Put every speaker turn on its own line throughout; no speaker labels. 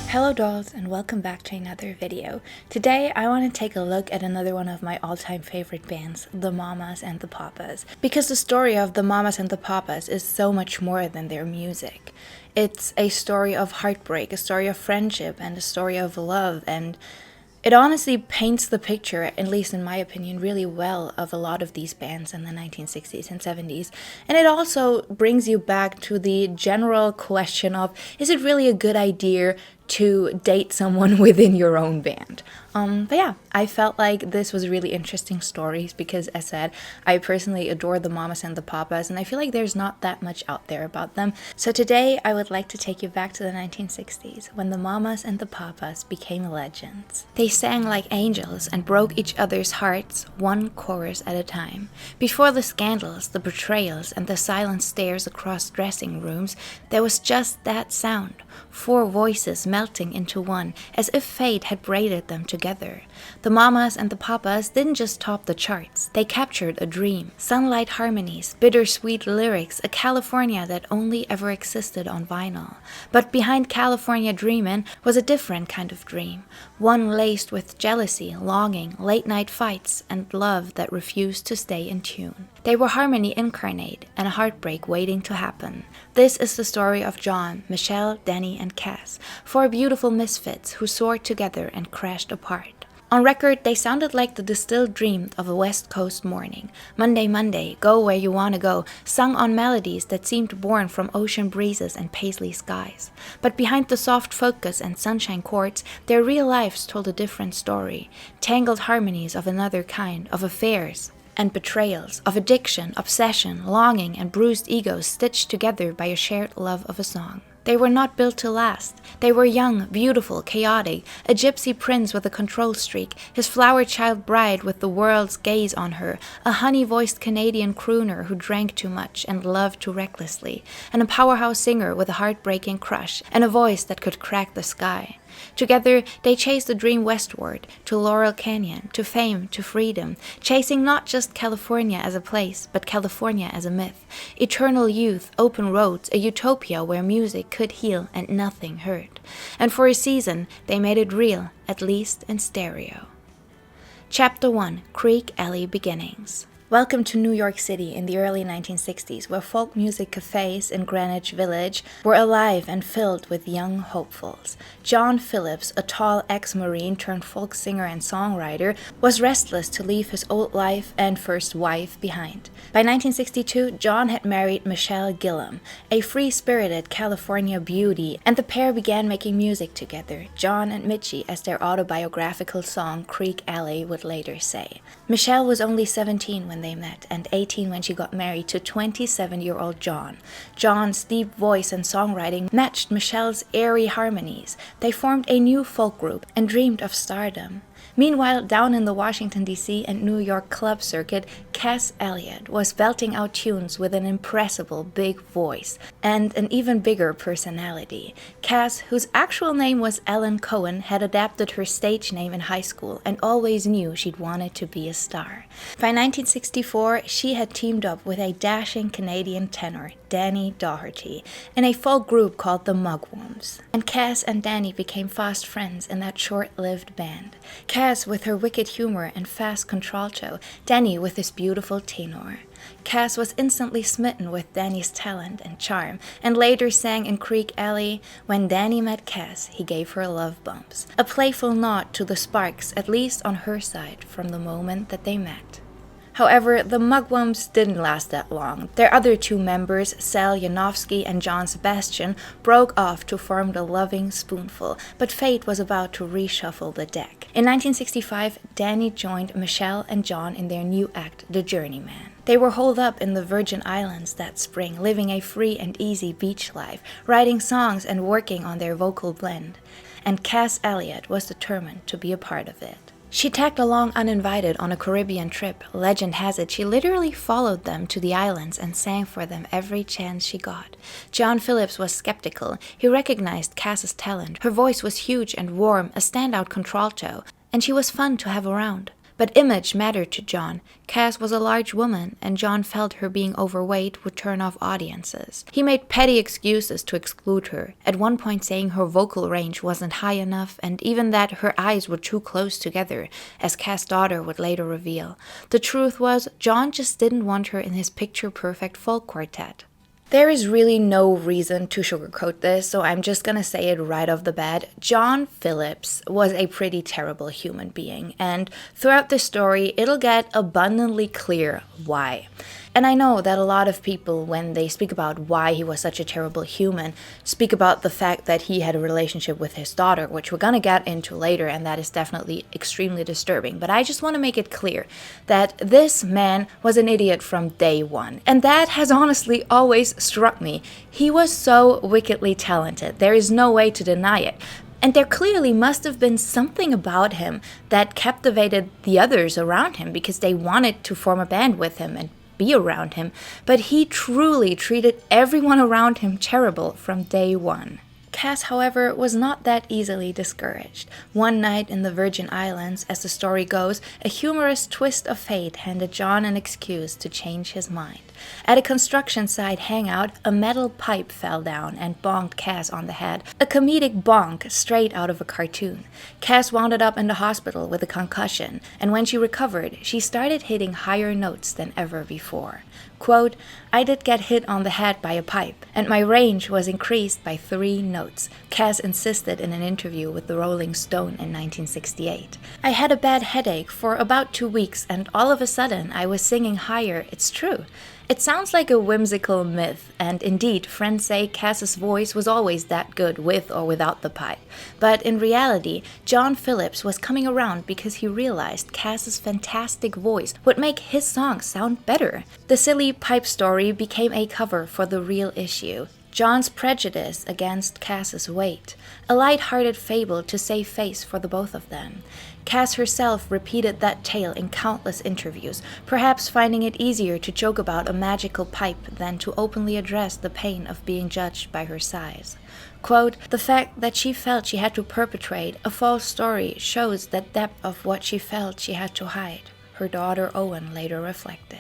Hello dolls and welcome back to another video. Today I want to take a look at another one of my all-time favorite bands, the Mamas and the Papas. Because the story of the Mamas and the Papas is so much more than their music. It's a story of heartbreak, a story of friendship, and a story of love, and it honestly paints the picture, at least in my opinion, really well of a lot of these bands in the 1960s and 70s. And it also brings you back to the general question of, is it really a good idea to date someone within your own band? But yeah, I felt like this was really interesting stories because, as said, I personally adore the Mamas and the Papas, and I feel like there's not that much out there about them. So today, I would like to take you back to the 1960s, when the Mamas and the Papas became legends. They sang like angels and broke each other's hearts, one chorus at a time. Before the scandals, the betrayals, and the silent stares across dressing rooms, there was just that sound. 4 voices melting into one, as if fate had braided them together. The Mamas and the Papas didn't just top the charts, they captured a dream. Sunlight harmonies, bittersweet lyrics, a California that only ever existed on vinyl. But behind California Dreamin' was a different kind of dream, one laced with jealousy, longing, late-night fights, and love that refused to stay in tune. They were harmony incarnate and a heartbreak waiting to happen. This is the story of John, Michelle, Denny, and Cass, 4 beautiful misfits who soared together and crashed apart. On record, they sounded like the distilled dream of a West Coast morning. Monday, Monday, go where you wanna go, sung on melodies that seemed born from ocean breezes and paisley skies. But behind the soft focus and sunshine chords, their real lives told a different story. Tangled harmonies of another kind, of affairs and betrayals, of addiction, obsession, longing, and bruised egos stitched together by a shared love of a song. They were not built to last. They were young, beautiful, chaotic, a gypsy prince with a control streak, his flower child bride with the world's gaze on her, a honey-voiced Canadian crooner who drank too much and loved too recklessly, and a powerhouse singer with a heartbreaking crush and a voice that could crack the sky. Together, they chased the dream westward, to Laurel Canyon, to fame, to freedom, chasing not just California as a place, but California as a myth. Eternal youth, open roads, a utopia where music could heal and nothing hurt. And for a season, they made it real, at least in stereo. Chapter 1: Creek Alley Beginnings. Welcome to New York City in the early 1960s, where folk music cafes in Greenwich Village were alive and filled with young hopefuls. John Phillips, a tall ex-Marine turned folk singer and songwriter, was restless to leave his old life and first wife behind. By 1962, John had married Michelle Gillum, a free-spirited California beauty, and the pair began making music together, John and Mitchie, as their autobiographical song Creek Alley would later say. Michelle was only 17 when they met, and 18 when she got married to 27-year-old John. John's deep voice and songwriting matched Michelle's airy harmonies. They formed a new folk group and dreamed of stardom. Meanwhile, down in the Washington, D.C. and New York club circuit, Cass Elliot was belting out tunes with an impressible big voice and an even bigger personality. Cass, whose actual name was Ellen Cohen, had adapted her stage name in high school and always knew she'd wanted to be a star. By 1964, she had teamed up with a dashing Canadian tenor, Denny Doherty, in a folk group called the Mugwumps. And Cass and Denny became fast friends in that short-lived band. Cass with her wicked humor and fast contralto, Denny with his beautiful tenor. Cass was instantly smitten with Denny's talent and charm, and later sang in Creek Alley, "When Denny met Cass, he gave her love bumps," a playful nod to the sparks, at least on her side, from the moment that they met. However, the Mugwumps didn't last that long. Their other 2 members, Sal Yanofsky and John Sebastian, broke off to form the Loving Spoonful, but fate was about to reshuffle the deck. In 1965, Danny joined Michelle and John in their new act, The Journeyman. They were holed up in the Virgin Islands that spring, living a free and easy beach life, writing songs and working on their vocal blend. And Cass Elliot was determined to be a part of it. She tagged along uninvited on a Caribbean trip. Legend has it she literally followed them to the islands and sang for them every chance she got. John Phillips was skeptical. He recognized Cass's talent. Her voice was huge and warm, a standout contralto, and she was fun to have around. But image mattered to John. Cass was a large woman, and John felt her being overweight would turn off audiences. He made petty excuses to exclude her, at one point saying her vocal range wasn't high enough, and even that her eyes were too close together, as Cass' daughter would later reveal. The truth was, John just didn't want her in his picture-perfect folk quartet. There is really no reason to sugarcoat this, so I'm just gonna say it right off the bat. John Phillips was a pretty terrible human being, and throughout the story, it'll get abundantly clear why. And I know that a lot of people, when they speak about why he was such a terrible human, speak about the fact that he had a relationship with his daughter, which we're gonna get into later, and that is definitely extremely disturbing. But I just want to make it clear that this man was an idiot from day one. And that has honestly always struck me. He was so wickedly talented. There is no way to deny it. And there clearly must have been something about him that captivated the others around him, because they wanted to form a band with him and be around him, but he truly treated everyone around him terrible from day one. Cass, however, was not that easily discouraged. One night in the Virgin Islands, as the story goes, a humorous twist of fate handed John an excuse to change his mind. At a construction site hangout, a metal pipe fell down and bonked Cass on the head, a comedic bonk straight out of a cartoon. Cass wound up in the hospital with a concussion, and when she recovered, she started hitting higher notes than ever before. Quote, "I did get hit on the head by a pipe, and my range was increased by 3 notes," Cass insisted in an interview with the Rolling Stone in 1968. "I had a bad headache for about 2 weeks, and all of a sudden I was singing higher, it's true." It sounds like a whimsical myth, and indeed, friends say Cass's voice was always that good with or without the pipe. But in reality, John Phillips was coming around because he realized Cass's fantastic voice would make his songs sound better. The silly pipe story became a cover for the real issue, John's prejudice against Cass's weight, a light-hearted fable to save face for the both of them. Cass herself repeated that tale in countless interviews, perhaps finding it easier to joke about a magical pipe than to openly address the pain of being judged by her size. Quote, "The fact that she felt she had to perpetrate a false story shows the depth of what she felt she had to hide," her daughter Owen later reflected.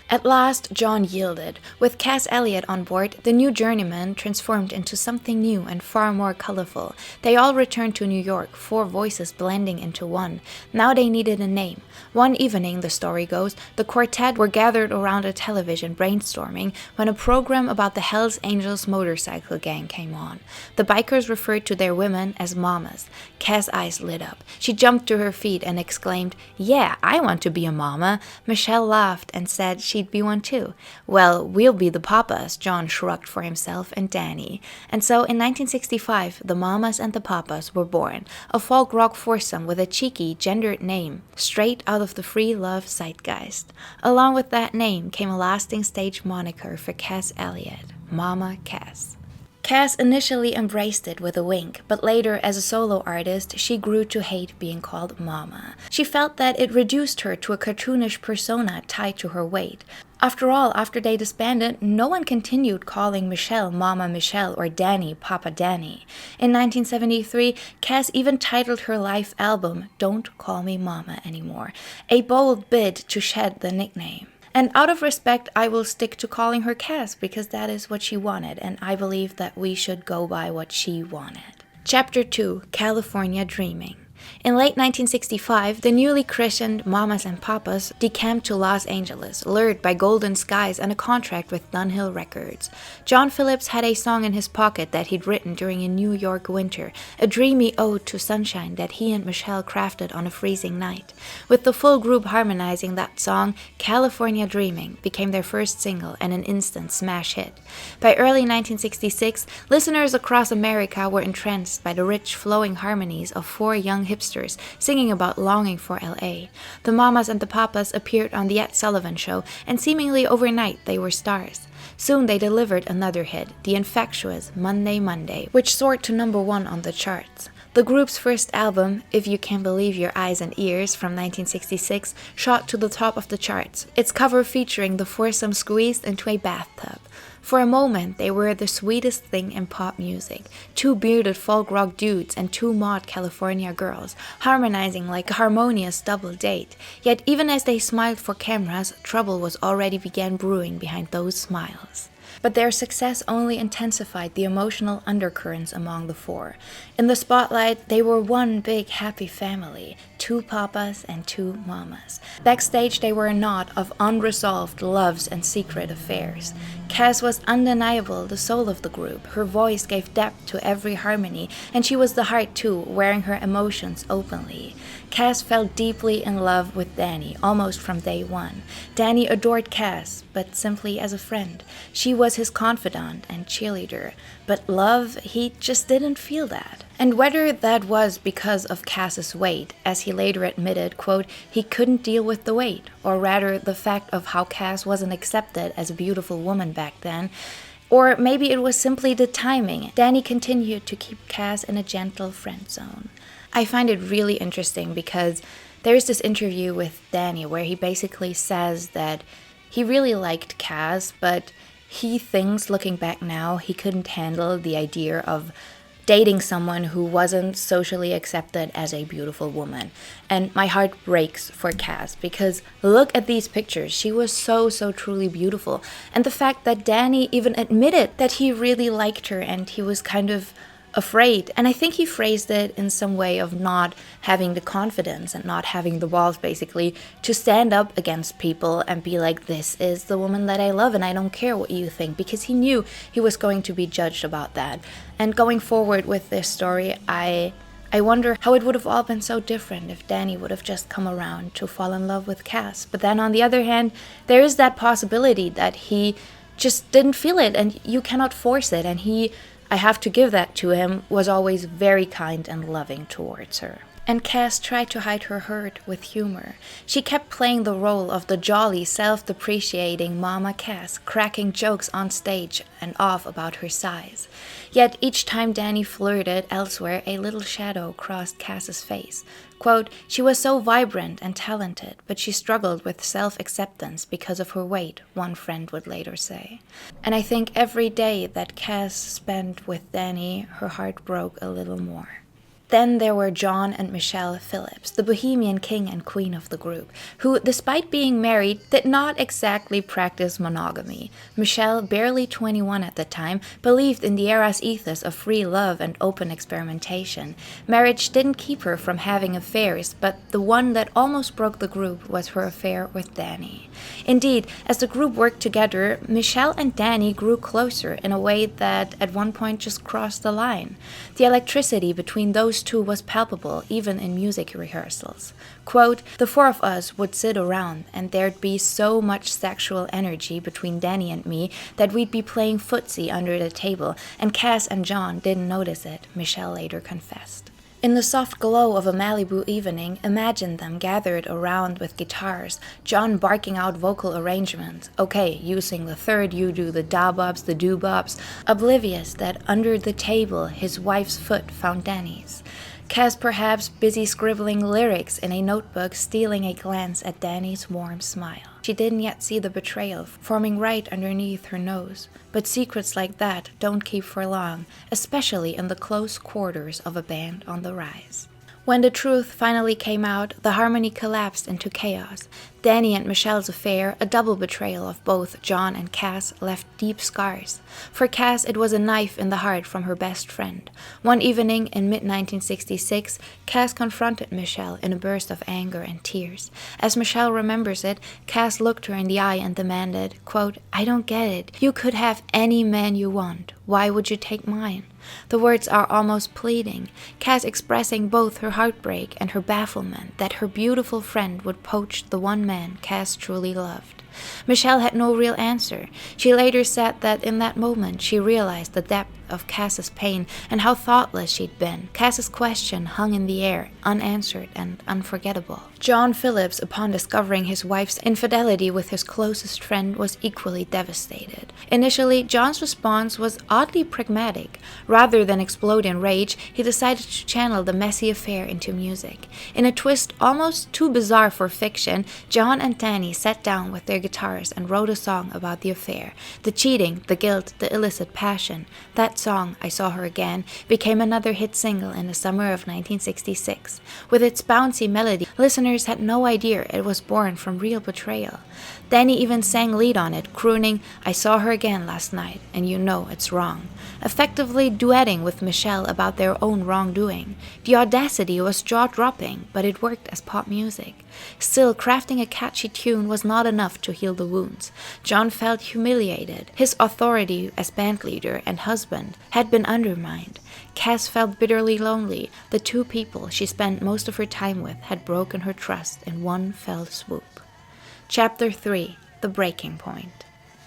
At last, John yielded. With Cass Elliot on board, the new journeyman transformed into something new and far more colorful. They all returned to New York, 4 voices blending into one. Now they needed a name. One evening, the story goes, the quartet were gathered around a television brainstorming when a program about the Hells Angels motorcycle gang came on. The bikers referred to their women as mamas. Cass' eyes lit up. She jumped to her feet and exclaimed, "Yeah, I want to be a mama." Michelle laughed and said she'd be one too. "Well, we'll be the Papas," John shrugged for himself and Danny. And so in 1965, the Mamas and the Papas were born, a folk rock foursome with a cheeky, gendered name, straight out of the free love zeitgeist. Along with that name came a lasting stage moniker for Cass Elliot, Mama Cass. Cass initially embraced it with a wink, but later, as a solo artist, she grew to hate being called Mama. She felt that it reduced her to a cartoonish persona tied to her weight. After all, after they disbanded, no one continued calling Michelle Mama Michelle or Danny Papa Danny. In 1973, Cass even titled her live album Don't Call Me Mama Anymore, a bold bid to shed the nickname. And out of respect, I will stick to calling her Cass because that is what she wanted, and I believe that we should go by what she wanted. Chapter 2, California Dreaming. In late 1965, the newly christened Mamas and Papas decamped to Los Angeles, lured by golden skies and a contract with Dunhill Records. John Phillips had a song in his pocket that he'd written during a New York winter, a dreamy ode to sunshine that he and Michelle crafted on a freezing night. With the full group harmonizing that song, California Dreaming became their first single and an instant smash hit. By early 1966, listeners across America were entranced by the rich, flowing harmonies of 4 young hipsters singing about longing for LA. The Mamas and the Papas appeared on The Ed Sullivan Show, and seemingly overnight they were stars. Soon they delivered another hit, the infectious Monday Monday, which soared to #1 on the charts. The group's first album, If You Can Believe Your Eyes and Ears from 1966, shot to the top of the charts, its cover featuring the foursome squeezed into a bathtub. For a moment, they were the sweetest thing in pop music. Two bearded folk rock dudes and two mod California girls, harmonizing like a harmonious double date. Yet even as they smiled for cameras, trouble was already began brewing behind those smiles. But their success only intensified the emotional undercurrents among the four. In the spotlight, they were one big happy family, two papas and two mamas. Backstage, they were a knot of unresolved loves and secret affairs. Cass was undeniable the soul of the group. Her voice gave depth to every harmony, and she was the heart too, wearing her emotions openly. Cass fell deeply in love with Denny, almost from day one. Denny adored Cass, but simply as a friend. She was his confidant and cheerleader, but love, he just didn't feel that. And whether that was because of Cass's weight, as he later admitted, quote, he couldn't deal with the weight, or rather the fact of how Cass wasn't accepted as a beautiful woman back then, or maybe it was simply the timing. Denny continued to keep Cass in a gentle friend zone. I find it really interesting because there's this interview with Denny where he basically says that he really liked Cass, but he thinks, looking back now, he couldn't handle the idea of dating someone who wasn't socially accepted as a beautiful woman. And my heart breaks for Cass because look at these pictures. She was so truly beautiful. And the fact that Denny even admitted that he really liked her and he was kind of afraid. And I think he phrased it in some way of not having the confidence and not having the balls, basically, to stand up against people and be like, this is the woman that I love and I don't care what you think, because he knew he was going to be judged about that. And going forward with this story, I wonder how it would have all been so different if Denny would have just come around to fall in love with Cass. But then on the other hand, there is that possibility that he just didn't feel it and you cannot force it, and I have to give that to him, was always very kind and loving towards her. And Cass tried to hide her hurt with humor. She kept playing the role of the jolly, self-depreciating Mama Cass, cracking jokes on stage and off about her size. Yet each time Denny flirted elsewhere, a little shadow crossed Cass's face. Quote, she was so vibrant and talented, but she struggled with self-acceptance because of her weight, one friend would later say. And I think every day that Cass spent with Denny, her heart broke a little more. Then there were John and Michelle Phillips, the bohemian king and queen of the group, who, despite being married, did not exactly practice monogamy. Michelle, barely 21 at the time, believed in the era's ethos of free love and open experimentation. Marriage didn't keep her from having affairs, but the one that almost broke the group was her affair with Denny. Indeed, as the group worked together, Michelle and Denny grew closer in a way that at one point just crossed the line. The electricity between those two was palpable, even in music rehearsals. Quote, the four of us would sit around and there'd be so much sexual energy between Denny and me that we'd be playing footsie under the table, and Cass and John didn't notice it, Michelle later confessed. In the soft glow of a Malibu evening, imagine them gathered around with guitars, John barking out vocal arrangements. Okay, you sing the third, you do the da-bobs, the do-bobs, oblivious that under the table his wife's foot found Denny's. Cass perhaps busy scribbling lyrics in a notebook, stealing a glance at Denny's warm smile. She didn't yet see the betrayal forming right underneath her nose. But secrets like that don't keep for long, especially in the close quarters of a band on the rise. When the truth finally came out, the harmony collapsed into chaos. Denny and Michelle's affair, a double betrayal of both John and Cass, left deep scars. For Cass, it was a knife in the heart from her best friend. One evening in mid-1966, Cass confronted Michelle in a burst of anger and tears. As Michelle remembers it, Cass looked her in the eye and demanded, quote, I don't get it. You could have any man you want. Why would you take mine? The words are almost pleading, Cass expressing both her heartbreak and her bafflement that her beautiful friend would poach the one man Cass truly loved. Michelle had no real answer. She later said that in that moment she realized the depth of Cass's pain and how thoughtless she'd been. Cass's question hung in the air, unanswered and unforgettable. John Phillips, upon discovering his wife's infidelity with his closest friend, was equally devastated. Initially, John's response was oddly pragmatic. Rather than explode in rage, he decided to channel the messy affair into music. In a twist almost too bizarre for fiction, John and Denny sat down with their guitars and wrote a song about the affair. The cheating, the guilt, the illicit passion. That song, I Saw Her Again, became another hit single in the summer of 1966. With its bouncy melody, listeners had no idea it was born from real betrayal. Denny even sang lead on it, crooning, "I saw her again last night, and you know it's wrong," effectively duetting with Michelle about their own wrongdoing. The audacity was jaw-dropping, but it worked as pop music. Still, crafting a catchy tune was not enough to heal the wounds. John felt humiliated. His authority as bandleader and husband had been undermined. Cass felt bitterly lonely. The two people she spent most of her time with had broken her trust in one fell swoop. Chapter 3. The Breaking Point.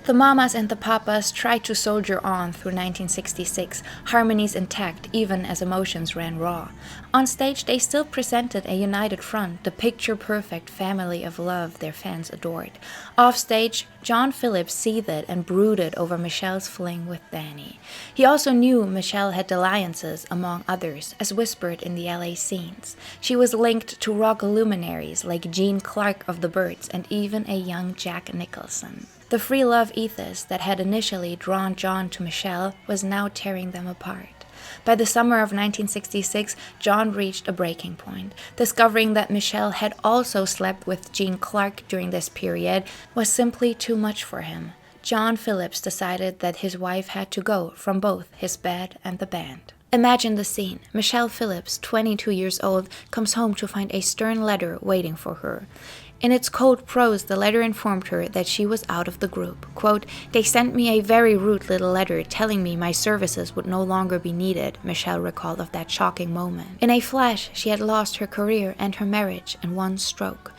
The Mamas and the Papas tried to soldier on through 1966, harmonies intact even as emotions ran raw. On stage, they still presented a united front, the picture-perfect family of love their fans adored. Offstage, John Phillips seethed and brooded over Michelle's fling with Denny. He also knew Michelle had alliances, among others, as whispered in the LA scenes. She was linked to rock luminaries like Gene Clark of the Byrds and even a young Jack Nicholson. The free love ethos that had initially drawn John to Michelle was now tearing them apart. By the summer of 1966, John reached a breaking point. Discovering that Michelle had also slept with Gene Clark during this period was simply too much for him. John Phillips decided that his wife had to go from both his bed and the band. Imagine the scene. Michelle Phillips, 22 years old, comes home to find a stern letter waiting for her. In its cold prose, the letter informed her that she was out of the group. Quote, "They sent me a very rude little letter telling me my services would no longer be needed," Michelle recalled of that shocking moment. In a flash, she had lost her career and her marriage in one stroke.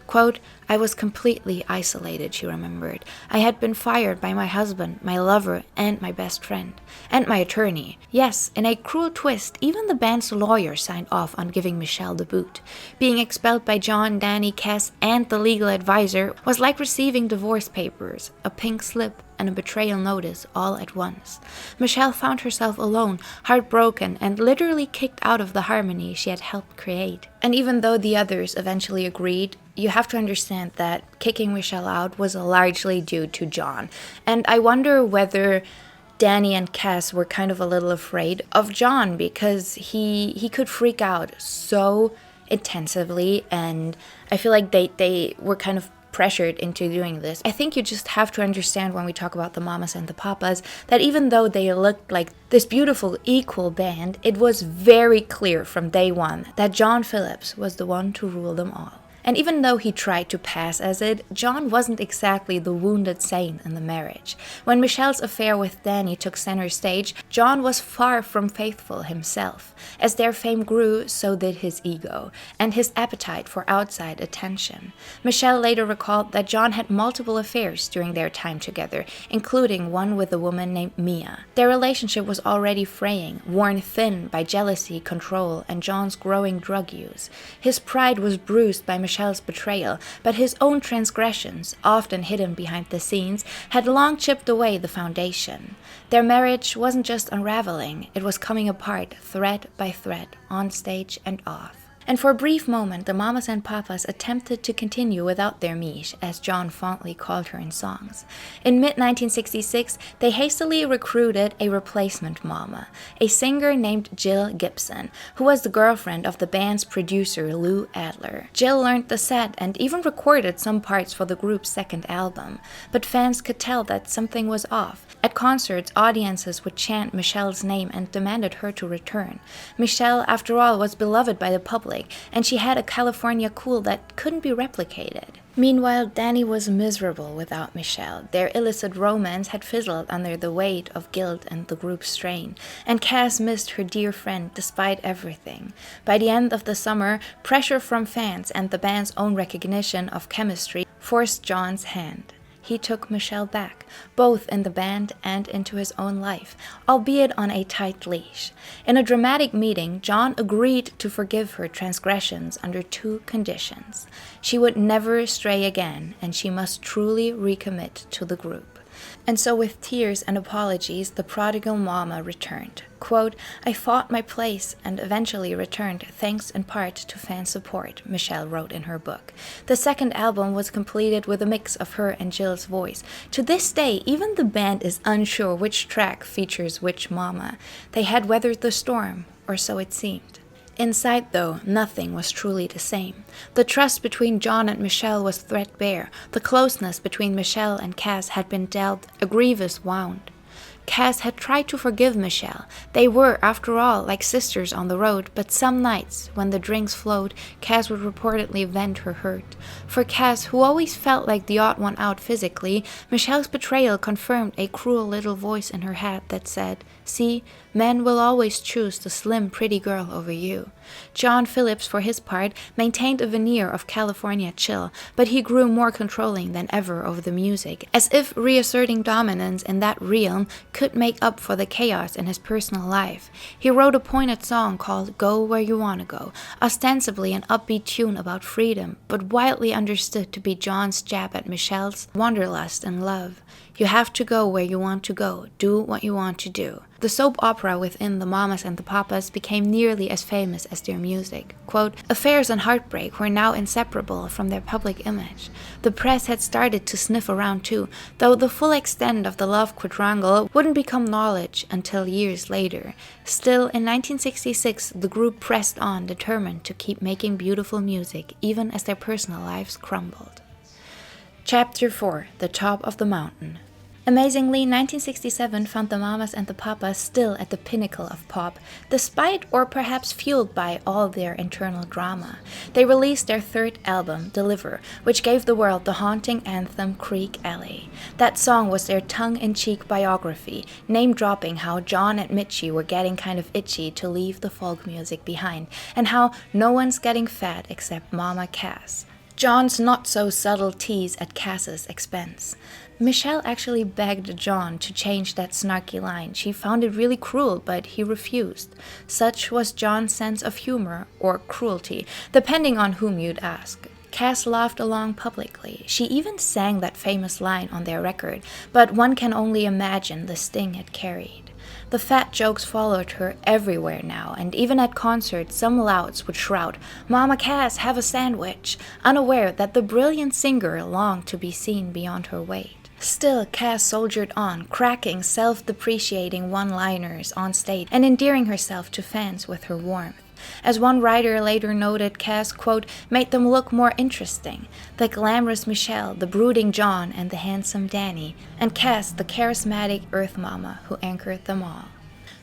Quote, "I was completely isolated," she remembered. "I had been fired by my husband, my lover, and my best friend. And my attorney. Yes, in a cruel twist, even the band's lawyer signed off on giving Michelle the boot. Being expelled by John, Denny, Cass, and the legal advisor was like receiving divorce papers, a pink slip, and a betrayal notice all at once. Michelle found herself alone, heartbroken, and literally kicked out of the harmony she had helped create. And even though the others eventually agreed, you have to understand that kicking Michelle out was largely due to John. And I wonder whether Denny and Cass were kind of a little afraid of John because he could freak out so intensively, and I feel like they were kind of pressured into doing this. I think you just have to understand when we talk about the Mamas and the Papas that even though they looked like this beautiful equal band, it was very clear from day one that John Phillips was the one to rule them all. And even though he tried to pass as it, John wasn't exactly the wounded saint in the marriage. When Michelle's affair with Denny took center stage, John was far from faithful himself. As their fame grew, so did his ego, and his appetite for outside attention. Michelle later recalled that John had multiple affairs during their time together, including one with a woman named Mia. Their relationship was already fraying, worn thin by jealousy, control, and John's growing drug use. His pride was bruised by Michelle's betrayal, but his own transgressions, often hidden behind the scenes, had long chipped away the foundation. Their marriage wasn't just unraveling, it was coming apart thread by thread, on stage and off. And for a brief moment, the Mamas and Papas attempted to continue without their Mish, as John fondly called her in songs. In mid-1966, they hastily recruited a replacement mama, a singer named Jill Gibson, who was the girlfriend of the band's producer Lou Adler. Jill learned the set and even recorded some parts for the group's second album, but fans could tell that something was off. At concerts, audiences would chant Michelle's name and demanded her to return. Michelle, after all, was beloved by the public, and she had a California cool that couldn't be replicated. Meanwhile, Denny was miserable without Michelle. Their illicit romance had fizzled under the weight of guilt and the group's strain, and Cass missed her dear friend despite everything. By the end of the summer, pressure from fans and the band's own recognition of chemistry forced John's hand. he took Michelle back, both in the band and into his own life, albeit on a tight leash. In a dramatic meeting, John agreed to forgive her transgressions under two conditions. She would never stray again, and she must truly recommit to the group. And so with tears and apologies, the prodigal mama returned. Quote, "I fought my place and eventually returned, thanks in part to fan support," Michelle wrote in her book. The second album was completed with a mix of her and Jill's voice. To this day, even the band is unsure which track features which mama. They had weathered the storm, or so it seemed. Inside, though, nothing was truly the same. The trust between John and Michelle was threadbare. The closeness between Michelle and Cass had been dealt a grievous wound. Cass had tried to forgive Michelle. They were, after all, like sisters on the road, but some nights, when the drinks flowed, Cass would reportedly vent her hurt. For Cass, who always felt like the odd one out physically, Michelle's betrayal confirmed a cruel little voice in her head that said, "See, men will always choose the slim, pretty girl over you." John Phillips, for his part, maintained a veneer of California chill, but he grew more controlling than ever over the music, as if reasserting dominance in that realm could make up for the chaos in his personal life. He wrote a pointed song called "Go Where You Wanna Go," ostensibly an upbeat tune about freedom, but widely understood to be John's jab at Michelle's wanderlust and love. You have to go where you want to go, do what you want to do. The soap opera within the Mamas and the Papas became nearly as famous as their music. Quote, "Affairs and Heartbreak were now inseparable from their public image. The press had started to sniff around too, though the full extent of the love quadrangle wouldn't become knowledge until years later. Still, in 1966, the group pressed on, determined to keep making beautiful music, even as their personal lives crumbled." Chapter 4. The Top of the Mountain. Amazingly, 1967 found the Mamas and the Papas still at the pinnacle of pop, despite or perhaps fueled by all their internal drama. They released their third album, Deliver, which gave the world the haunting anthem Creek Alley. That song was their tongue-in-cheek biography, name-dropping how John and Mitchie were getting kind of itchy to leave the folk music behind, and how no one's getting fat except Mama Cass. John's not-so-subtle tease at Cass's expense. Michelle actually begged John to change that snarky line. She found it really cruel, but he refused. Such was John's sense of humor, or cruelty, depending on whom you'd ask. Cass laughed along publicly. She even sang that famous line on their record, but one can only imagine the sting it carried. The fat jokes followed her everywhere now, and even at concerts, some louds would shout, "Mama Cass, have a sandwich," unaware that the brilliant singer longed to be seen beyond her weight. Still, Cass soldiered on, cracking self-depreciating one-liners on stage and endearing herself to fans with her warmth. As one writer later noted, Cass, quote, "made them look more interesting. The glamorous Michelle, the brooding John, and the handsome Denny, and Cass, the charismatic Earth Mama who anchored them all."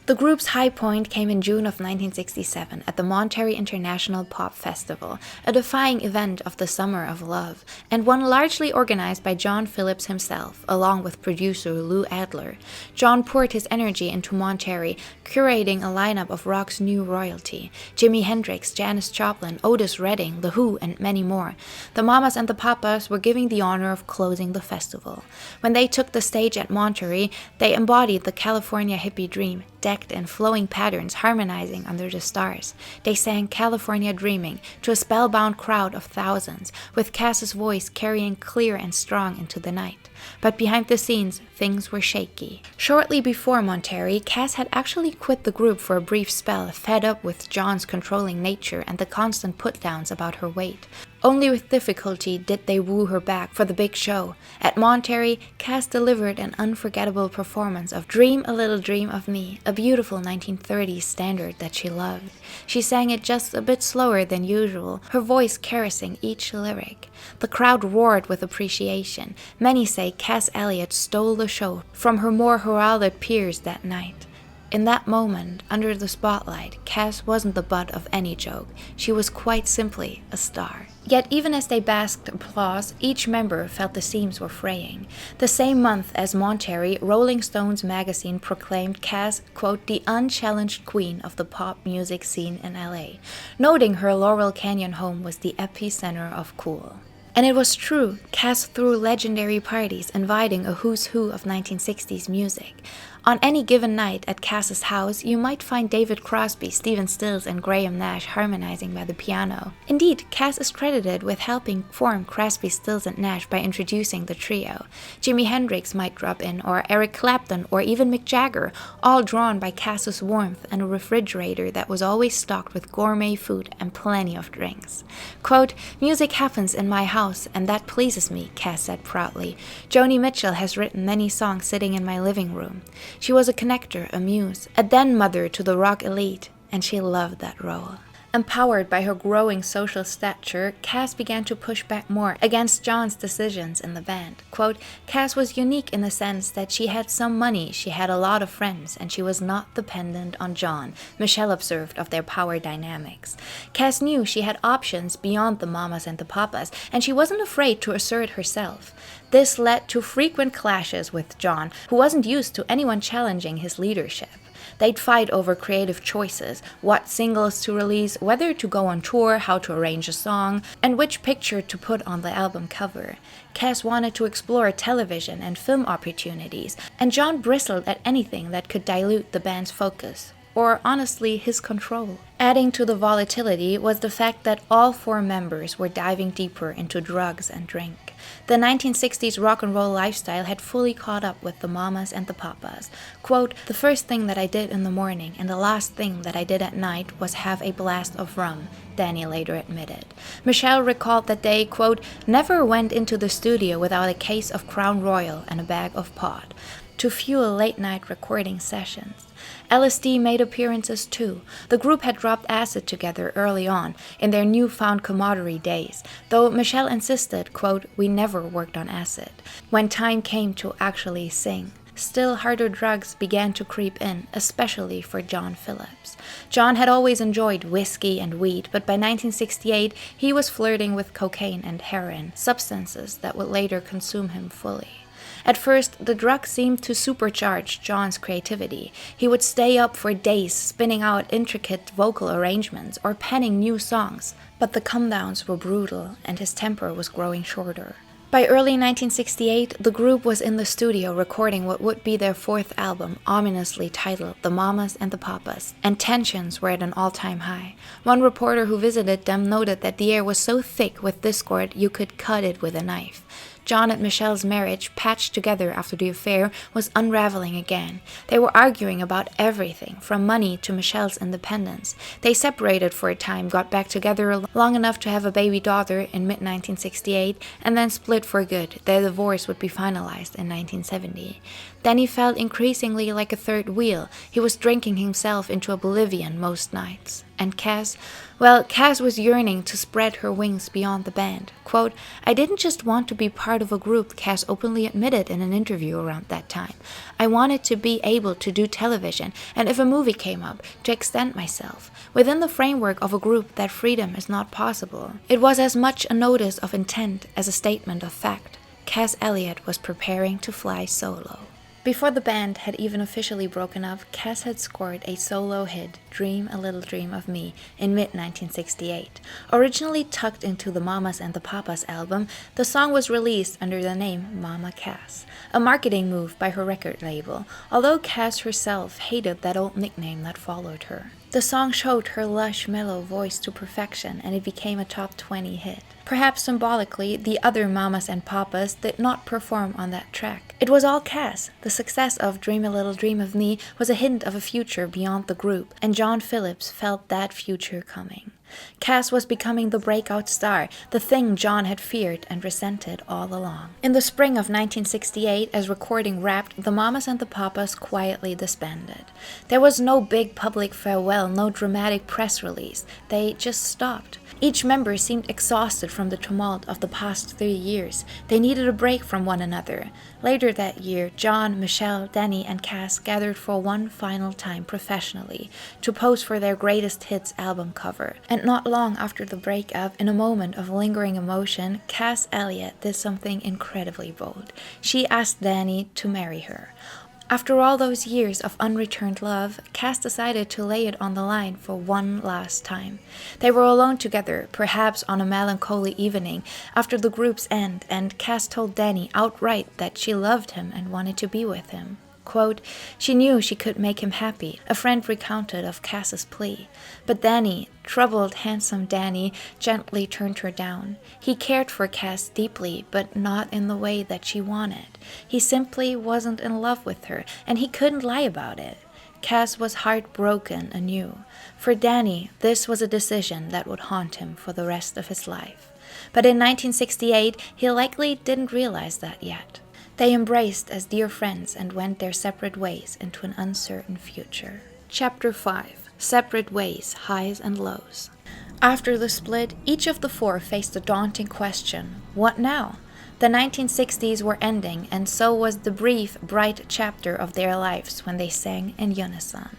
The group's high point came in June of 1967 at the Monterey International Pop Festival, a defying event of the Summer of Love, and one largely organized by John Phillips himself, along with producer Lou Adler. John poured his energy into Monterey, curating a lineup of rock's new royalty: Jimi Hendrix, Janis Joplin, Otis Redding, The Who, and many more. The Mamas and the Papas were giving the honor of closing the festival. When they took the stage at Monterey, they embodied the California hippie dream, decked in flowing patterns harmonizing under the stars. They sang California Dreaming to a spellbound crowd of thousands, with Cass's voice carrying clear and strong into the night. But behind the scenes, things were shaky. Shortly before Monterey, Cass had actually quit the group for a brief spell, fed up with John's controlling nature and the constant put-downs about her weight. Only with difficulty did they woo her back for the big show. At Monterey, Cass delivered an unforgettable performance of Dream a Little Dream of Me, a beautiful 1930s standard that she loved. She sang it just a bit slower than usual, her voice caressing each lyric. The crowd roared with appreciation. Many say Cass Elliot stole the show from her more heralded peers that night. In that moment, under the spotlight, Cass wasn't the butt of any joke. She was quite simply a star. Yet even as they basked applause, each member felt the seams were fraying. The same month as Monterey, Rolling Stones magazine proclaimed Cass, quote, "the unchallenged queen of the pop music scene in LA," noting her Laurel Canyon home was the epicenter of cool. And it was true. Cass threw legendary parties inviting a who's who of 1960s music. On any given night at Cass's house, you might find David Crosby, Stephen Stills, and Graham Nash harmonizing by the piano. Indeed, Cass is credited with helping form Crosby, Stills, and Nash by introducing the trio. Jimi Hendrix might drop in, or Eric Clapton, or even Mick Jagger, all drawn by Cass's warmth and a refrigerator that was always stocked with gourmet food and plenty of drinks. Quote, "Music happens in my house, and that pleases me," Cass said proudly. "Joni Mitchell has written many songs sitting in my living room." She was a connector, a muse, a den mother to the rock elite, and she loved that role. Empowered by her growing social stature, Cass began to push back more against John's decisions in the band. Quote, "Cass was unique in the sense that she had some money, she had a lot of friends, and she was not dependent on John," Michelle observed of their power dynamics. Cass knew she had options beyond the Mamas and the Papas, and she wasn't afraid to assert herself. This led to frequent clashes with John, who wasn't used to anyone challenging his leadership. They'd fight over creative choices, what singles to release, whether to go on tour, how to arrange a song, and which picture to put on the album cover. Cass wanted to explore television and film opportunities, and John bristled at anything that could dilute the band's focus, or honestly, his control. Adding to the volatility was the fact that all four members were diving deeper into drugs and drink. The 1960s rock and roll lifestyle had fully caught up with the Mamas and the Papas. Quote, "The first thing that I did in the morning and the last thing that I did at night was have a blast of rum," Denny later admitted. Michelle recalled that they, quote, "never went into the studio without a case of Crown Royal and a bag of pot to fuel late-night recording sessions." LSD made appearances too. The group had dropped acid together early on, in their newfound camaraderie days, though Michelle insisted, quote, "we never worked on acid," when time came to actually sing. Still harder drugs began to creep in, especially for John Phillips. John had always enjoyed whiskey and weed, but by 1968 he was flirting with cocaine and heroin, substances that would later consume him fully. At first, the drug seemed to supercharge John's creativity. He would stay up for days spinning out intricate vocal arrangements or penning new songs, but the come-downs were brutal and his temper was growing shorter. By early 1968, the group was in the studio recording what would be their fourth album, ominously titled The Mamas and the Papas, and tensions were at an all-time high. One reporter who visited them noted that the air was so thick with discord you could cut it with a knife. John and Michelle's marriage, patched together after the affair, was unraveling again. They were arguing about everything, from money to Michelle's independence. They separated for a time, got back together long enough to have a baby daughter in mid-1968, and then split for good. Their divorce would be finalized in 1970. Then he felt increasingly like a third wheel. He was drinking himself into oblivion most nights. And Cass was yearning to spread her wings beyond the band. Quote, "I didn't just want to be part of a group," Cass openly admitted in an interview around that time. "I wanted to be able to do television, and if a movie came up, to extend myself. Within the framework of a group, that freedom is not possible." It was as much a notice of intent as a statement of fact. Cass Elliot was preparing to fly solo. Before the band had even officially broken up, Cass had scored a solo hit, Dream a Little Dream of Me, in mid-1968. Originally tucked into the Mamas and the Papas album, the song was released under the name Mama Cass, a marketing move by her record label, although Cass herself hated that old nickname that followed her. The song showed her lush, mellow voice to perfection, and it became a top 20 hit. Perhaps symbolically, the other Mamas and Papas did not perform on that track. It was all Cass. The success of Dream a Little Dream of Me was a hint of a future beyond the group, and John Phillips felt that future coming. Cass was becoming the breakout star, the thing John had feared and resented all along. In the spring of 1968, as recording wrapped, the Mamas and the Papas quietly disbanded. There was no big public farewell, no dramatic press release. They just stopped. Each member seemed exhausted from the tumult of the past 3 years. They needed a break from one another. Later that year, John, Michelle, Denny, and Cass gathered for one final time professionally to pose for their greatest hits album cover. And not long after the breakup, in a moment of lingering emotion, Cass Elliot did something incredibly bold. She asked Denny to marry her. After all those years of unreturned love, Cass decided to lay it on the line for one last time. They were alone together, perhaps on a melancholy evening after the group's end, and Cass told Denny outright that she loved him and wanted to be with him. Quote, she knew she could make him happy, a friend recounted of Cass's plea. But Denny, troubled handsome Denny, gently turned her down. He cared for Cass deeply, but not in the way that she wanted. He simply wasn't in love with her, and he couldn't lie about it. Cass was heartbroken anew. For Denny, this was a decision that would haunt him for the rest of his life. But in 1968, he likely didn't realize that yet. They embraced as dear friends and went their separate ways into an uncertain future. Chapter 5. Separate Ways, Highs and Lows. After the split, each of the four faced a daunting question. What now? The 1960s were ending, and so was the brief, bright chapter of their lives when they sang in unison.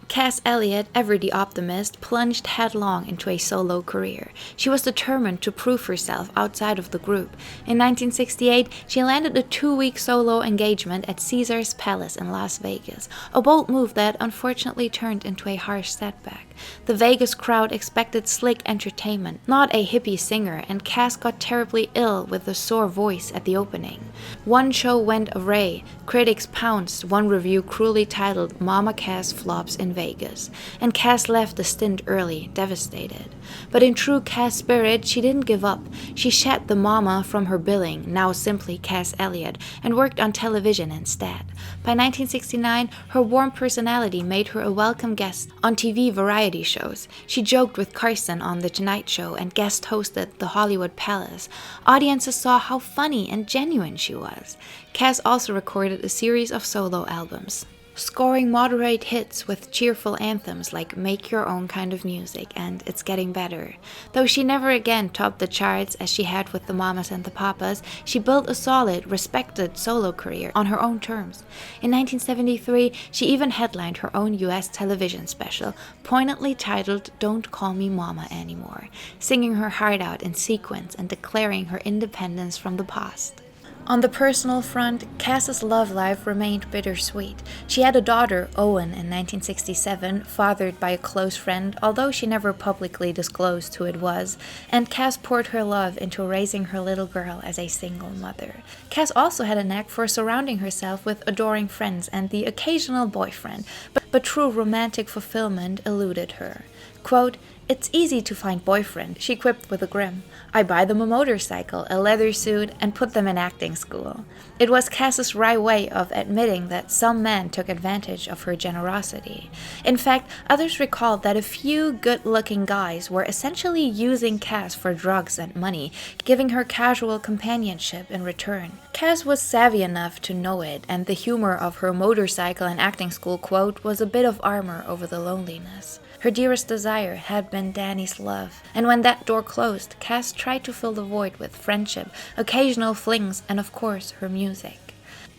Cass Elliot, ever the optimist, plunged headlong into a solo career. She was determined to prove herself outside of the group. In 1968, she landed a 2-week solo engagement at Caesar's Palace in Las Vegas, a bold move that unfortunately turned into a harsh setback. The Vegas crowd expected slick entertainment, not a hippie singer, and Cass got terribly ill with a sore voice at the opening. One show went awry, critics pounced, one review cruelly titled Mama Cass Flops in Vegas, and Cass left the stint early, devastated. But in true Cass spirit, she didn't give up. She shed the mama from her billing, now simply Cass Elliot, and worked on television instead. By 1969, her warm personality made her a welcome guest on TV variety shows. She joked with Carson on The Tonight Show and guest hosted the Hollywood Palace. Audiences saw how funny and genuine she was. Cass also recorded a series of solo albums, scoring moderate hits with cheerful anthems like Make Your Own Kind of Music and It's Getting Better. Though she never again topped the charts as she had with the Mamas and the Papas, she built a solid, respected solo career on her own terms. In 1973, she even headlined her own US television special, poignantly titled Don't Call Me Mama Anymore, singing her heart out in sequence and declaring her independence from the past. On the personal front, Cass's love life remained bittersweet. She had a daughter, Owen, in 1967, fathered by a close friend, although she never publicly disclosed who it was, and Cass poured her love into raising her little girl as a single mother. Cass also had a knack for surrounding herself with adoring friends and the occasional boyfriend, but true romantic fulfillment eluded her. Quote, "It's easy to find boyfriend," she quipped with a grin. "I buy them a motorcycle, a leather suit, and put them in acting school." It was Cass's wry way of admitting that some men took advantage of her generosity. In fact, others recalled that a few good-looking guys were essentially using Cass for drugs and money, giving her casual companionship in return. Cass was savvy enough to know it, and the humor of her motorcycle and acting school quote was a bit of armor over the loneliness. Her dearest desire had been Danny's love, and when that door closed, Cass tried to fill the void with friendship, occasional flings, and of course, her music.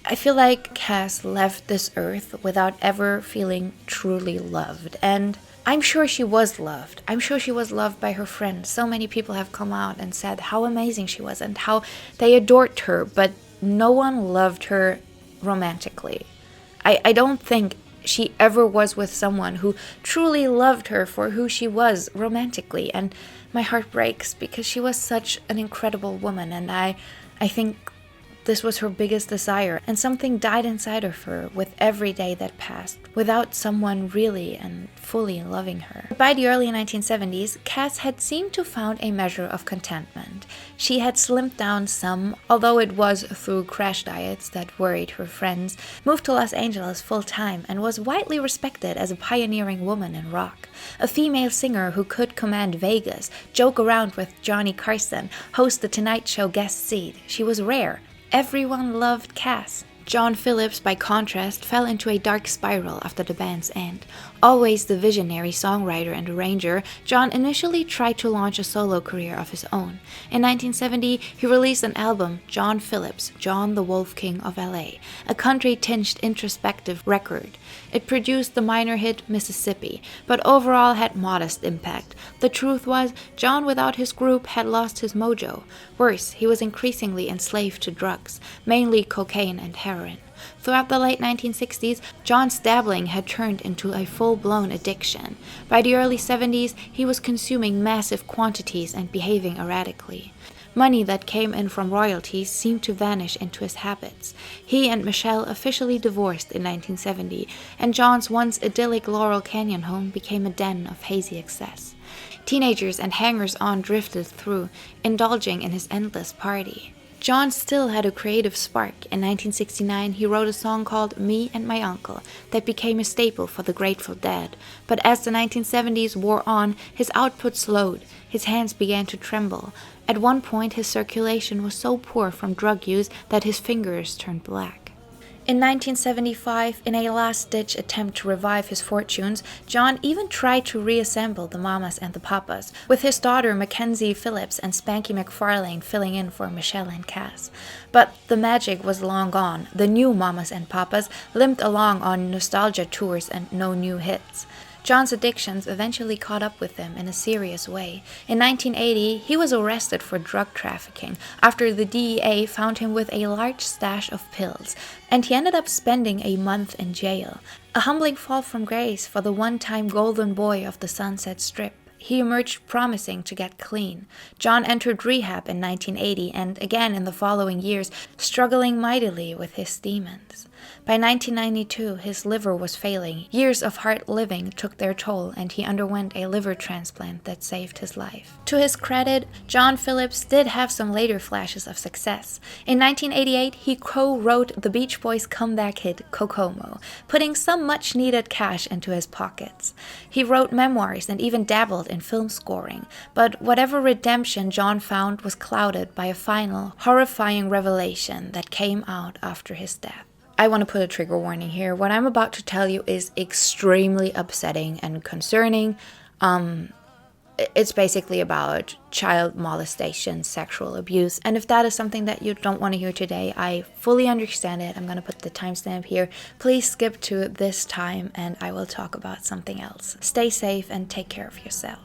I feel like Cass left this earth without ever feeling truly loved, and I'm sure she was loved. I'm sure she was loved by her friends. So many people have come out and said how amazing she was and how they adored her, but no one loved her romantically. I don't think she ever was with someone who truly loved her for who she was romantically, and my heart breaks because she was such an incredible woman, and I think this was her biggest desire, and something died inside of her with every day that passed, without someone really and fully loving her. By the early 1970s, Cass had seemed to found a measure of contentment. She had slimmed down some, although it was through crash diets that worried her friends, moved to Los Angeles full-time, and was widely respected as a pioneering woman in rock. A female singer who could command Vegas, joke around with Johnny Carson, host the Tonight Show guest seat. She was rare. Everyone loved Cass. John Phillips, by contrast, fell into a dark spiral after the band's end. Always the visionary songwriter and arranger, John initially tried to launch a solo career of his own. In 1970, he released an album, John Phillips, John the Wolf King of LA, a country-tinged introspective record. It produced the minor hit Mississippi, but overall had modest impact. The truth was, John without his group had lost his mojo. Worse, he was increasingly enslaved to drugs, mainly cocaine and heroin. Throughout the late 1960s, John's dabbling had turned into a full-blown addiction. By the early 70s, he was consuming massive quantities and behaving erratically. Money that came in from royalties seemed to vanish into his habits. He and Michelle officially divorced in 1970, and John's once idyllic Laurel Canyon home became a den of hazy excess. Teenagers and hangers-on drifted through, indulging in his endless party. John still had a creative spark. In 1969, he wrote a song called Me and My Uncle that became a staple for the Grateful Dead. But as the 1970s wore on, his output slowed. His hands began to tremble. At one point, his circulation was so poor from drug use that his fingers turned black. In 1975, in a last-ditch attempt to revive his fortunes, John even tried to reassemble the Mamas and the Papas, with his daughter Mackenzie Phillips and Spanky McFarlane filling in for Michelle and Cass. But the magic was long gone. The new Mamas and Papas limped along on nostalgia tours and no new hits. John's addictions eventually caught up with him in a serious way. In 1980, he was arrested for drug trafficking after the DEA found him with a large stash of pills, and he ended up spending a month in jail. A humbling fall from grace for the one-time golden boy of the Sunset Strip. He emerged promising to get clean. John entered rehab in 1980 and again in the following years, struggling mightily with his demons. By 1992, his liver was failing. Years of hard living took their toll, and he underwent a liver transplant that saved his life. To his credit, John Phillips did have some later flashes of success. In 1988, he co-wrote the Beach Boys' comeback hit Kokomo, putting some much-needed cash into his pockets. He wrote memoirs and even dabbled in film scoring, but whatever redemption John found was clouded by a final, horrifying revelation that came out after his death. I want to put a trigger warning here. What I'm about to tell you is extremely upsetting and concerning. It's basically about child molestation, sexual abuse. And if that is something that you don't want to hear today, I fully understand it. I'm going to put the timestamp here. Please skip to this time and I will talk about something else. Stay safe and take care of yourself.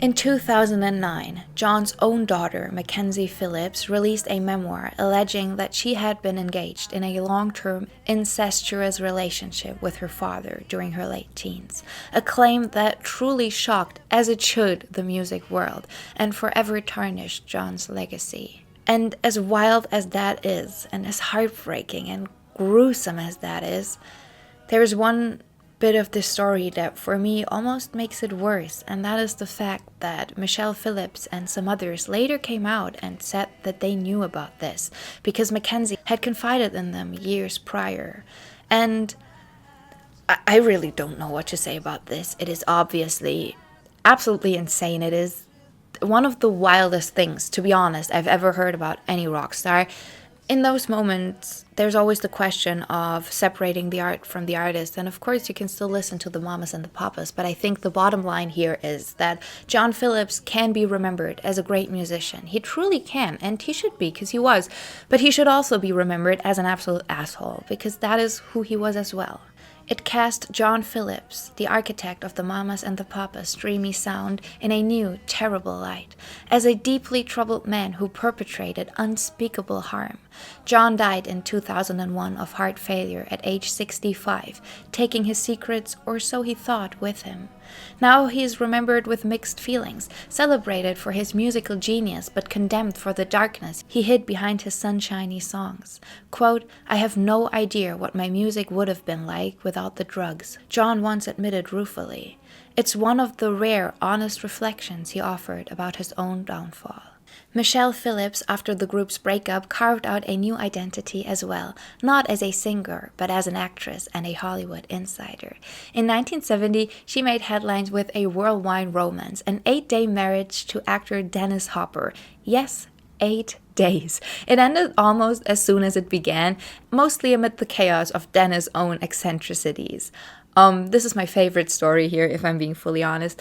In 2009, John's own daughter, Mackenzie Phillips, released a memoir alleging that she had been engaged in a long-term incestuous relationship with her father during her late teens, a claim that truly shocked, as it should, the music world, and forever tarnished John's legacy. And as wild as that is, and as heartbreaking and gruesome as that is, there's one bit of this story that for me almost makes it worse, and that is the fact that Michelle Phillips and some others later came out and said that they knew about this because Mackenzie had confided in them years prior. And I really don't know what to say about this. It is obviously absolutely insane. It is one of the wildest things, to be honest, I've ever heard about any rock star. In those moments, there's always the question of separating the art from the artist. And of course, you can still listen to the Mamas and the Papas. But I think the bottom line here is that John Phillips can be remembered as a great musician. He truly can, and he should be, because he was. But he should also be remembered as an absolute asshole, because that is who he was as well. It cast John Phillips, the architect of the Mamas and the Papas' dreamy sound, in a new, terrible light, as a deeply troubled man who perpetrated unspeakable harm. John died in 2001 of heart failure at age 65, taking his secrets, or so he thought, with him. Now he is remembered with mixed feelings, celebrated for his musical genius but condemned for the darkness he hid behind his sunshiny songs. Quote, "I have no idea what my music would have been like without the drugs," John once admitted ruefully. It's one of the rare, honest reflections he offered about his own downfall. Michelle Phillips, after the group's breakup, carved out a new identity as well, not as a singer, but as an actress and a Hollywood insider. In 1970, she made headlines with a worldwide romance, an 8-day marriage to actor Dennis Hopper. Yes, 8 days. It ended almost as soon as it began, mostly amid the chaos of Dennis' own eccentricities. This is my favorite story here, if I'm being fully honest.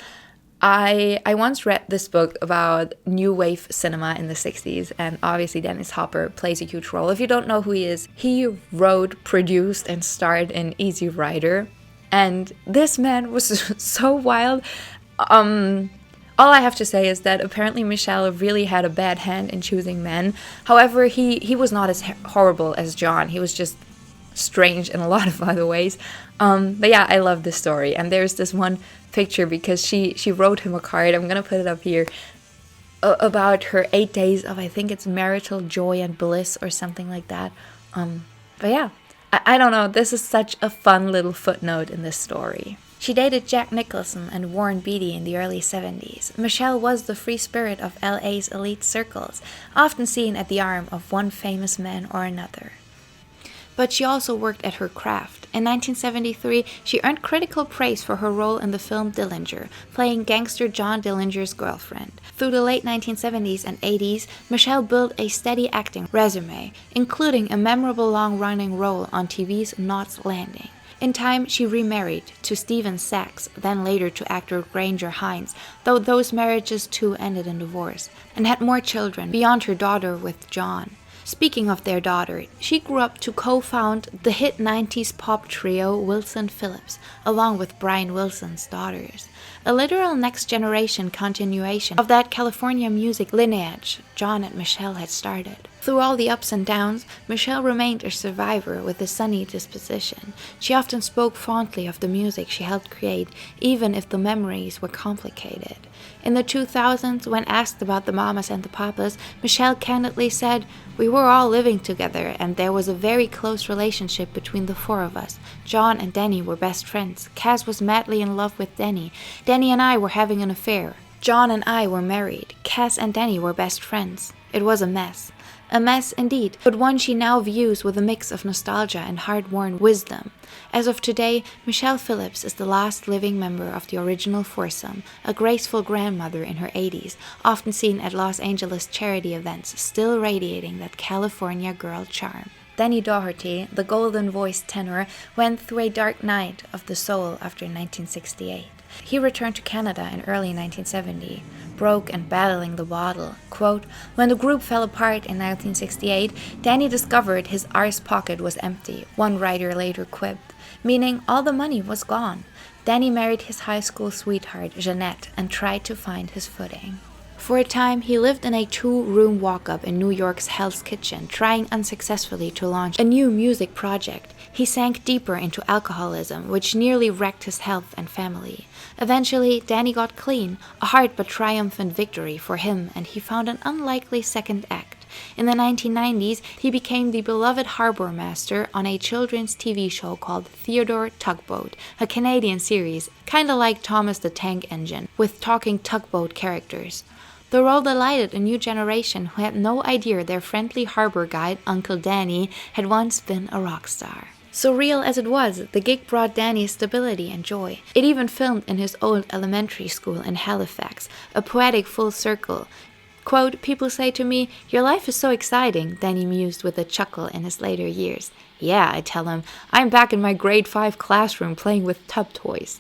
I once read this book about new wave cinema in the 60s, and obviously Dennis Hopper plays a huge role. If you don't know who he is, he wrote, produced, and starred in Easy Rider. And this man was so wild. All I have to say is that apparently Michelle really had a bad hand in choosing men. However, he was not as horrible as John. He was just strange in a lot of other ways. But yeah, I love this story. And there's this one picture because she wrote him a card. I'm gonna put it up here. About her 8 days of, I think it's marital joy and bliss or something like that. But yeah, I don't know. This is such a fun little footnote in this story. She dated Jack Nicholson and Warren Beatty in the early 70s. Michelle was the free spirit of LA's elite circles, often seen at the arm of one famous man or another. But she also worked at her craft. In 1973, she earned critical praise for her role in the film Dillinger, playing gangster John Dillinger's girlfriend. Through the late 1970s and 80s, Michelle built a steady acting resume, including a memorable long-running role on TV's Knots Landing. In time, she remarried to Stephen Sachs, then later to actor Granger Hines, though those marriages too ended in divorce, and had more children beyond her daughter with John. Speaking of their daughter, she grew up to co-found the hit 90s pop trio Wilson Phillips, along with Brian Wilson's daughters. A literal next-generation continuation of that California music lineage John and Michelle had started. Through all the ups and downs, Michelle remained a survivor with a sunny disposition. She often spoke fondly of the music she helped create, even if the memories were complicated. In the 2000s, when asked about the Mamas and the Papas, Michelle candidly said, "We were all living together, and there was a very close relationship between the four of us. John and Denny were best friends. Cass was madly in love with Denny. Denny and I were having an affair. John and I were married. Cass and Denny were best friends. It was a mess." A mess indeed, but one she now views with a mix of nostalgia and hard-won wisdom. As of today, Michelle Phillips is the last living member of the original foursome, a graceful grandmother in her 80s, often seen at Los Angeles charity events, still radiating that California girl charm. Denny Doherty, the golden-voiced tenor, went through a dark night of the soul after 1968. He returned to Canada in early 1970, broke and battling the bottle. Quote, "When the group fell apart in 1968, Denny discovered his arse pocket was empty," one writer later quipped, meaning all the money was gone. Denny married his high school sweetheart, Jeanette, and tried to find his footing. For a time, he lived in a 2-room walk-up in New York's Hell's Kitchen, trying unsuccessfully to launch a new music project. He sank deeper into alcoholism, which nearly wrecked his health and family. Eventually, Denny got clean, a hard but triumphant victory for him, and he found an unlikely second act. In the 1990s, he became the beloved harbor master on a children's TV show called Theodore Tugboat, a Canadian series, kinda like Thomas the Tank Engine, with talking tugboat characters. The role delighted a new generation who had no idea their friendly harbor guide, Uncle Danny, had once been a rock star. So real as it was, the gig brought Danny stability and joy. It even filmed in his old elementary school in Halifax, a poetic full circle. Quote, "People say to me, 'Your life is so exciting,'" Danny mused with a chuckle in his later years. "Yeah," I tell him, "I'm back in my grade 5 classroom playing with tub toys."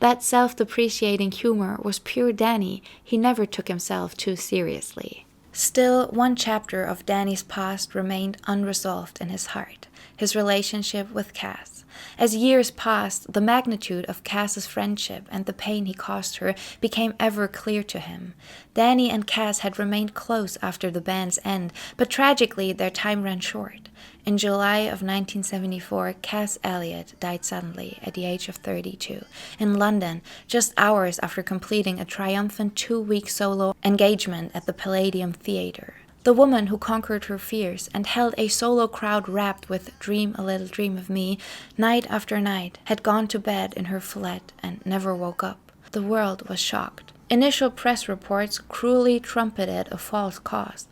That self-depreciating humor was pure Danny. He never took himself too seriously. Still, one chapter of Danny's past remained unresolved in his heart, his relationship with Cass. As years passed, the magnitude of Cass's friendship and the pain he caused her became ever clear to him. Danny and Cass had remained close after the band's end, but tragically their time ran short. In July of 1974, Cass Elliot died suddenly at the age of 32 in London, just hours after completing a triumphant 2-week solo engagement at the Palladium Theatre. The woman who conquered her fears and held a solo crowd wrapped with "Dream a Little Dream of Me" night after night had gone to bed in her flat and never woke up. The world was shocked. Initial press reports cruelly trumpeted a false cause.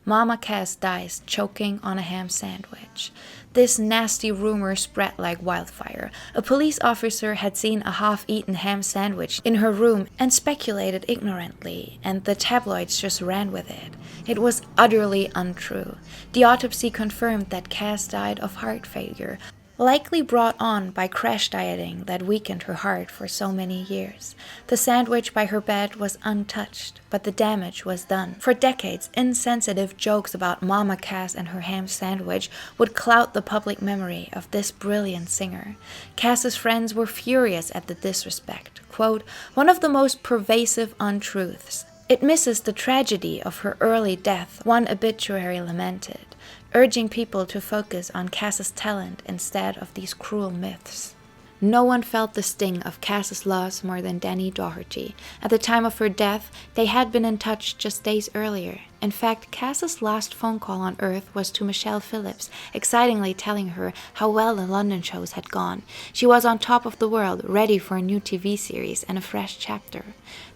Mama Cass dies choking on a ham sandwich. This nasty rumor spread like wildfire. A police officer had seen a half-eaten ham sandwich in her room and speculated ignorantly, and the tabloids just ran with it. It was utterly untrue. The autopsy confirmed that Cass died of heart failure, likely brought on by crash dieting that weakened her heart for so many years. The sandwich by her bed was untouched, but the damage was done. For decades, insensitive jokes about Mama Cass and her ham sandwich would cloud the public memory of this brilliant singer. Cass's friends were furious at the disrespect. Quote, "One of the most pervasive untruths. It misses the tragedy of her early death," one obituary lamented. urging people to focus on Cass's talent instead of these cruel myths. No one felt the sting of Cass's loss more than Denny Doherty. At the time of her death, they had been in touch just days earlier. In fact, Cass's last phone call on Earth was to Michelle Phillips, excitingly telling her how well the London shows had gone. She was on top of the world, ready for a new TV series and a fresh chapter.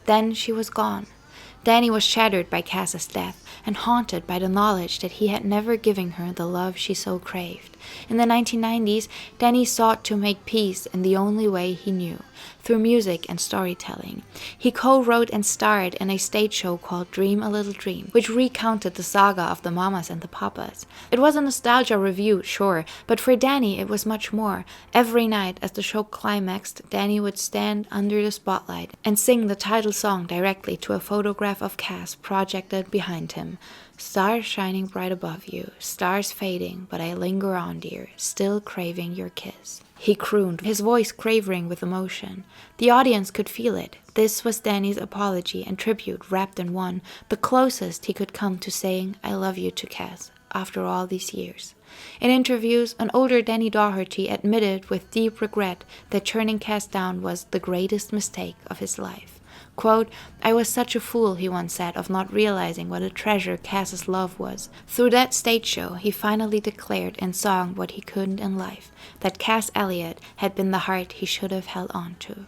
Then she was gone. Denny was shattered by Cass's death and haunted by the knowledge that he had never given her the love she so craved. In the 1990s, Denny sought to make peace in the only way he knew, through music and storytelling. He co-wrote and starred in a stage show called Dream a Little Dream, which recounted the saga of the Mamas and the Papas. It was a nostalgia review, sure, but for Denny it was much more. Every night as the show climaxed, Denny would stand under the spotlight and sing the title song directly to a photograph of Cass projected behind him. Stars shining bright above you, stars fading, but I linger on, dear, still craving your kiss. He crooned, his voice quavering with emotion. The audience could feel it. This was Denny's apology and tribute wrapped in one, the closest he could come to saying I love you to Cass after all these years. In interviews, an older Denny Doherty admitted with deep regret that turning Cass down was the greatest mistake of his life. Quote, I was such a fool, he once said, of not realizing what a treasure Cass's love was. Through that stage show, he finally declared in song what he couldn't in life, that Cass Elliot had been the heart he should have held on to.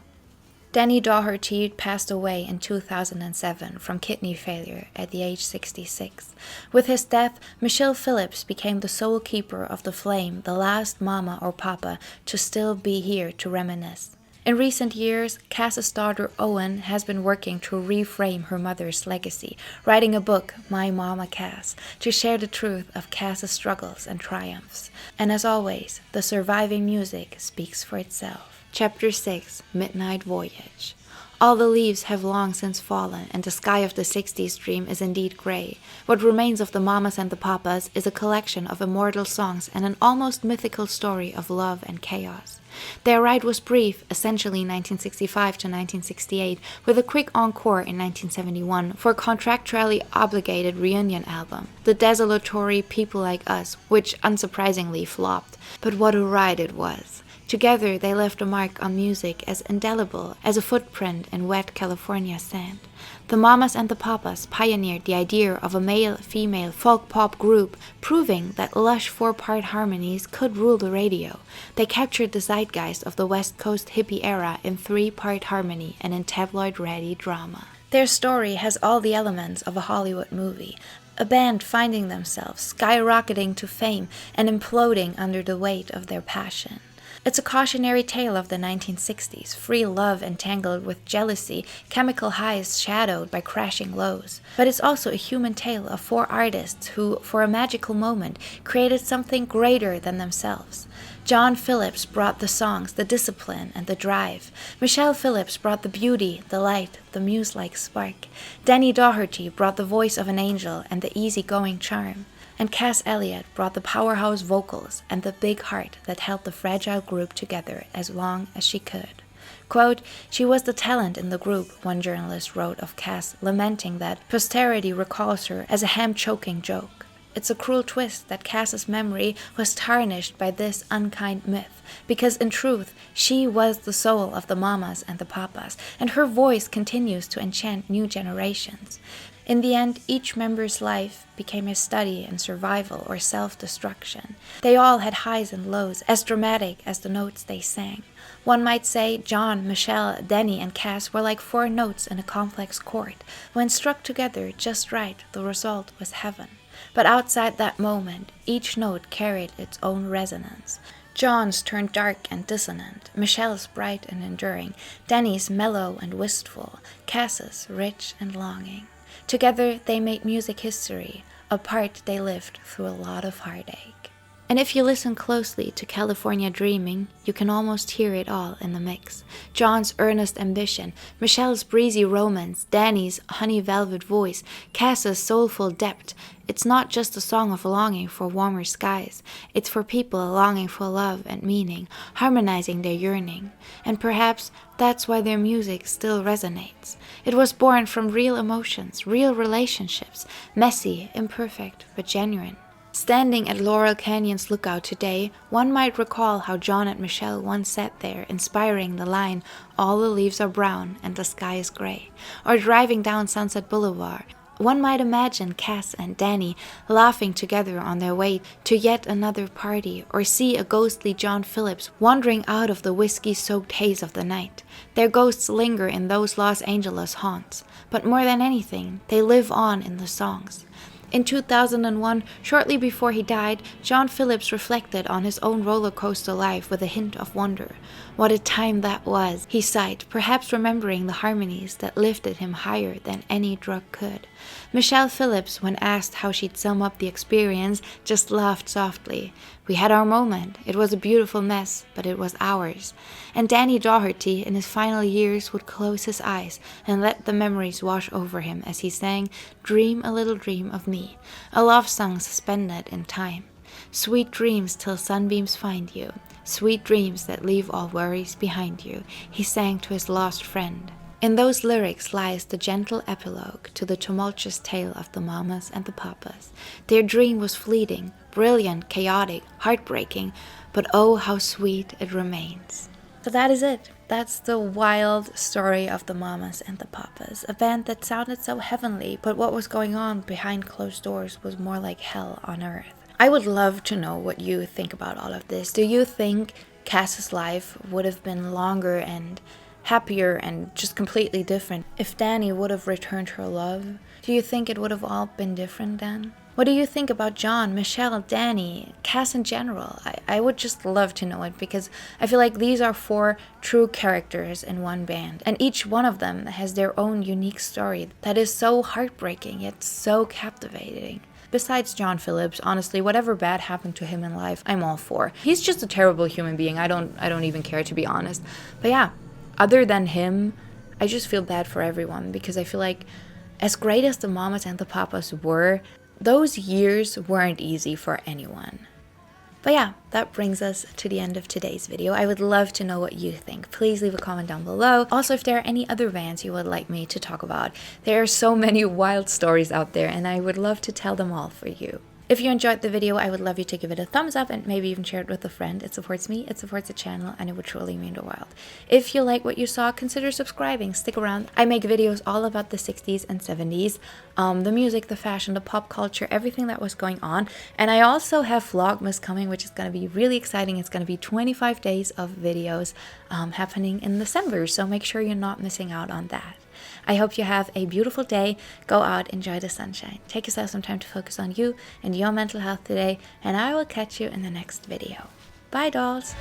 Denny Doherty passed away in 2007 from kidney failure at the age 66. With his death, Michelle Phillips became the sole keeper of the flame, the last mama or papa to still be here to reminisce. In recent years, Cass's daughter Owen has been working to reframe her mother's legacy, writing a book, My Mama Cass, to share the truth of Cass's struggles and triumphs. And as always, the surviving music speaks for itself. Chapter 6, Midnight Voyage. All the leaves have long since fallen, and the sky of the 60s dream is indeed gray. What remains of the Mamas and the Papas is a collection of immortal songs and an almost mythical story of love and chaos. Their ride was brief, essentially 1965 to 1968, with a quick encore in 1971 for a contractually obligated reunion album, the desolatory People Like Us, which unsurprisingly flopped. But what a ride it was! Together they left a mark on music as indelible as a footprint in wet California sand. The Mamas and the Papas pioneered the idea of a male-female folk-pop group, proving that lush four-part harmonies could rule the radio. They captured the zeitgeist of the West Coast hippie era in three-part harmony and in tabloid-ready drama. Their story has all the elements of a Hollywood movie. A band finding themselves, skyrocketing to fame, and imploding under the weight of their passion. It's a cautionary tale of the 1960s, free love entangled with jealousy, chemical highs shadowed by crashing lows. But it's also a human tale of four artists who, for a magical moment, created something greater than themselves. John Phillips brought the songs, the discipline, and the drive. Michelle Phillips brought the beauty, the light, the muse-like spark. Denny Doherty brought the voice of an angel and the easygoing charm. And Cass Elliot brought the powerhouse vocals and the big heart that held the fragile group together as long as she could. Quote, she was the talent in the group, one journalist wrote of Cass, lamenting that posterity recalls her as a ham-choking joke. It's a cruel twist that Cass's memory was tarnished by this unkind myth, because in truth, she was the soul of the Mamas and the Papas, and her voice continues to enchant new generations. In the end, each member's life became a study in survival or self-destruction. They all had highs and lows, as dramatic as the notes they sang. One might say John, Michelle, Denny, and Cass were like four notes in a complex chord. When struck together just right, the result was heaven. But outside that moment, each note carried its own resonance. John's turned dark and dissonant, Michelle's bright and enduring, Denny's mellow and wistful, Cass's rich and longing. Together they made music history. Apart they lived through a lot of heartache. And if you listen closely to California Dreamin', you can almost hear it all in the mix. John's earnest ambition, Michelle's breezy romance, Danny's honey velvet voice, Cass's soulful depth. It's not just a song of longing for warmer skies. It's for people longing for love and meaning, harmonizing their yearning. And perhaps that's why their music still resonates. It was born from real emotions, real relationships, messy, imperfect, but genuine. Standing at Laurel Canyon's lookout today, one might recall how John and Michelle once sat there, inspiring the line, "All the leaves are brown and the sky is gray." Or driving down Sunset Boulevard, one might imagine Cass and Denny laughing together on their way to yet another party, or see a ghostly John Phillips wandering out of the whiskey-soaked haze of the night. Their ghosts linger in those Los Angeles haunts, but more than anything, they live on in the songs. In 2001, shortly before he died, John Phillips reflected on his own roller coaster life with a hint of wonder. "What a time that was," he sighed, perhaps remembering the harmonies that lifted him higher than any drug could. Michelle Phillips, when asked how she'd sum up the experience, just laughed softly. "We had our moment. It was a beautiful mess, but it was ours." And Denny Doherty, in his final years, would close his eyes and let the memories wash over him as he sang, "Dream a little dream of me," a love song suspended in time. "Sweet dreams till sunbeams find you, sweet dreams that leave all worries behind you," he sang to his lost friend. In those lyrics lies the gentle epilogue to the tumultuous tale of the Mamas and the Papas. Their dream was fleeting, brilliant, chaotic, heartbreaking, but oh how sweet it remains. So that is it. That's the wild story of the Mamas and the Papas, a band that sounded so heavenly, but what was going on behind closed doors was more like hell on earth. I would love to know what you think about all of this. Do you think Cass's life would have been longer and happier and just completely different if Danny would have returned her love? Do you think it would have all been different then? What do you think about John, Michelle, Danny, Cass in general? I would just love to know it, because I feel like these are 4 true characters in one band, and each one of them has their own unique story that is so heartbreaking yet so captivating. Besides John Phillips, honestly, whatever bad happened to him in life, I'm all for. He's just a terrible human being. I don't even care, to be honest. But yeah, other than him, I just feel bad for everyone, because I feel like as great as the Mamas and the Papas were, those years weren't easy for anyone. But yeah, that brings us to the end of today's video. I would love to know what you think. Please leave a comment down below. Also, if there are any other bands you would like me to talk about. There are so many wild stories out there, and I would love to tell them all for you. If you enjoyed the video, I would love you to give it a thumbs up and maybe even share it with a friend. It supports me, it supports the channel, and it would truly mean the world. If you like what you saw, consider subscribing. Stick around. I make videos all about the 60s and 70s, the music, the fashion, the pop culture, everything that was going on. And I also have Vlogmas coming, which is going to be really exciting. It's going to be 25 days of videos happening in December, so make sure you're not missing out on that. I hope you have a beautiful day. Go out, enjoy the sunshine. Take yourself some time to focus on you and your mental health today, and I will catch you in the next video. Bye, dolls!